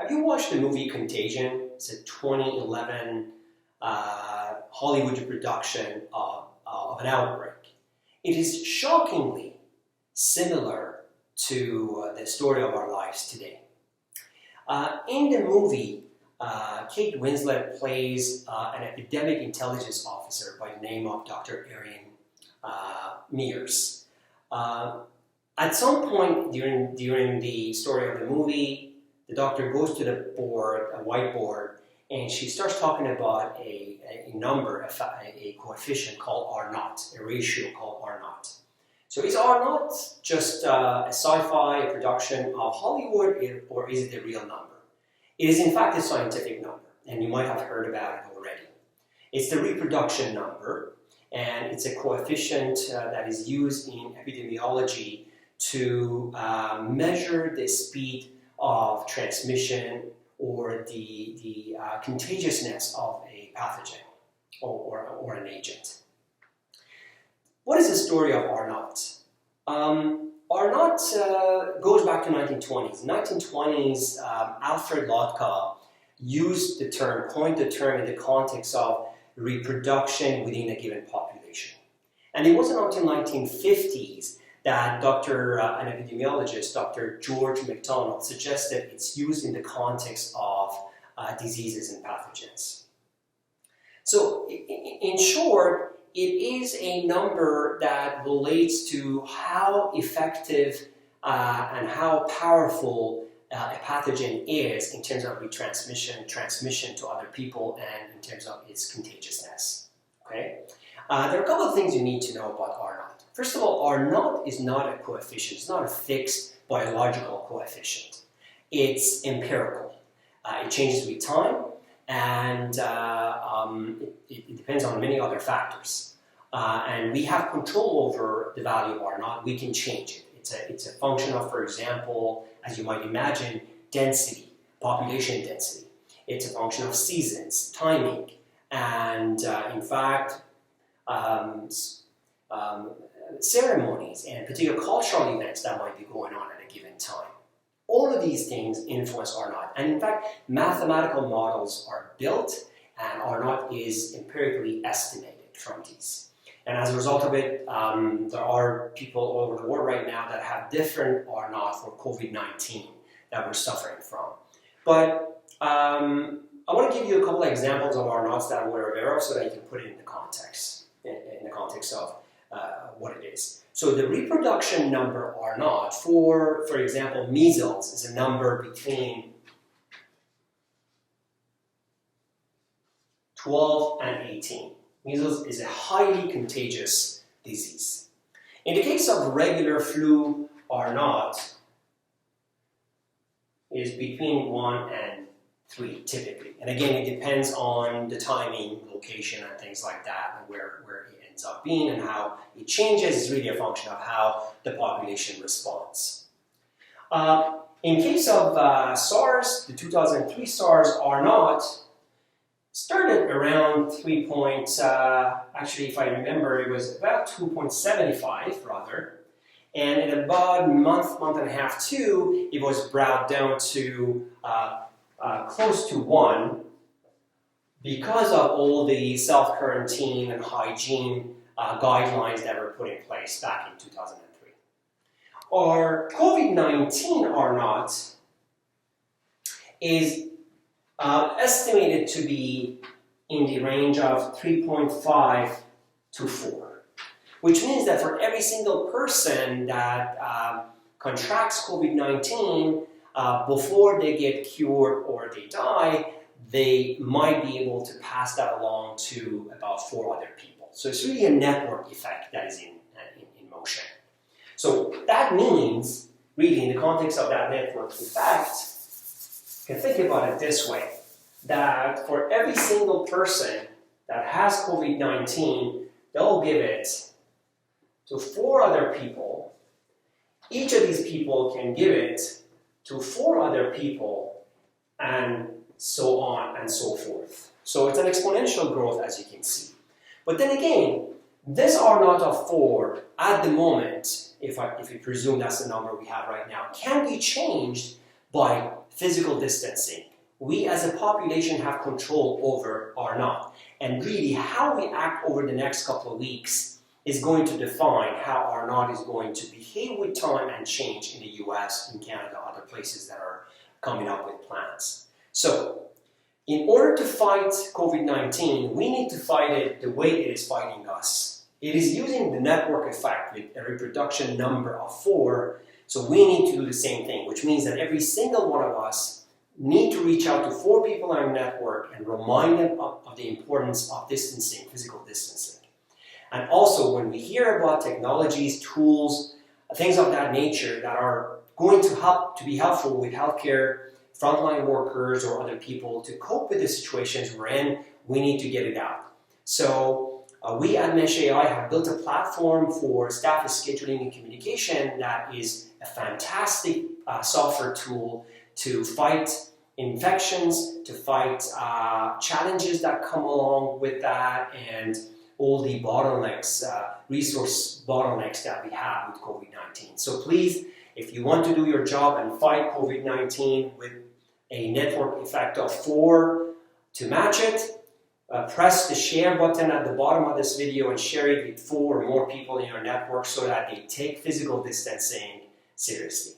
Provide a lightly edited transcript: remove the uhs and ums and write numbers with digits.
Have you watched the movie Contagion? It's a 2011 Hollywood production of an outbreak. It is shockingly similar to the story of our lives today. In the movie, Kate Winslet plays an epidemic intelligence officer by the name of Dr. Erin Mears. At some point during the story of the movie, the doctor goes to the board, a whiteboard, and she starts talking about a number, a coefficient called R0, a ratio called R0. So is R0 just a sci-fi production of Hollywood, or is it a real number? It is in fact a scientific number, and you might have heard about it already. It's the reproduction number, and it's a coefficient that is used in epidemiology to measure the speed of transmission or the contagiousness of a pathogen or an agent. What is the story of R0? R0 goes back to 1920s. In 1920s, Alfred Lotka used the term, coined the term in the context of reproduction within a given population. And it wasn't until 1950s that an epidemiologist, Dr. George MacDonald, suggested it's used in the context of diseases and pathogens. So, in short, it is a number that relates to how effective and how powerful a pathogen is in terms of transmission to other people, and in terms of its contagiousness. Okay? There are a couple of things you need to know about R0. First of all, R0 is not a coefficient. It's not a fixed biological coefficient. It's empirical. It changes with time, and it depends on many other factors. And we have control over the value of R0. We can change it. It's a function of, for example, as you might imagine, density, population density. It's a function of seasons, timing, and in fact, ceremonies and particular cultural events that might be going on at a given time. All of these things influence R0. And in fact, mathematical models are built, and R0 is empirically estimated from these. And as a result of it, there are people all over the world right now that have different R0 for COVID-19 that we're suffering from. But I want to give you a couple of examples of R0s that we're aware of so that you can put it in the context, in the context of what it is. So the reproduction number R0 for example, measles is a number between 12 and 18. Measles is a highly contagious disease. In the case of regular flu, R0 is between 1 and 3 typically. And again, it depends on the timing, location, and things like that, and where it ends up being and how it changes is really a function of how the population responds. In case of SARS, the 2003 SARS R0 started around 3 actually if I remember it was about 2.75 rather, and in about a month and a half, 2, it was brought down to close to 1 because of all the self-quarantine and hygiene guidelines that were put in place back in 2003. Our COVID-19 R0 is estimated to be in the range of 3.5 to 4, which means that for every single person that contracts COVID-19, before they get cured or they die, they might be able to pass that along to about 4 other people. So it's really a network effect that is in motion. So that means, really in the context of that network effect, you can think about it this way, that for every single person that has COVID-19, they'll give it to 4 other people. Each of these people can give it to 4 other people, and so on and so forth. So it's an exponential growth, as you can see. But then again, this R0 of 4 at the moment, if we presume that's the number we have right now, can be changed by physical distancing, we as a population have control over or not. And really, how we act over the next couple of weeks is going to define how R0 is going to behave with time and change in the US, in Canada, other places that are coming up with plans. So, in order to fight COVID-19, we need to fight it the way it is fighting us. It is using the network effect with a reproduction number of 4, so we need to do the same thing, which means that every single one of us need to reach out to 4 people in our network and remind them of the importance of distancing, physical distancing. And also, when we hear about technologies, tools, things of that nature that are going to be helpful with healthcare, frontline workers, or other people to cope with the situations we're in, we need to get it out. So we at Mesh AI have built a platform for staff scheduling and communication that is a fantastic software tool to fight infections, to fight challenges that come along with that, and all the bottlenecks, resource bottlenecks that we have with COVID-19. So please, if you want to do your job and fight COVID-19 with a network effect of 4 to match it, press the share button at the bottom of this video and share it with 4 or more people in your network so that they take physical distancing seriously.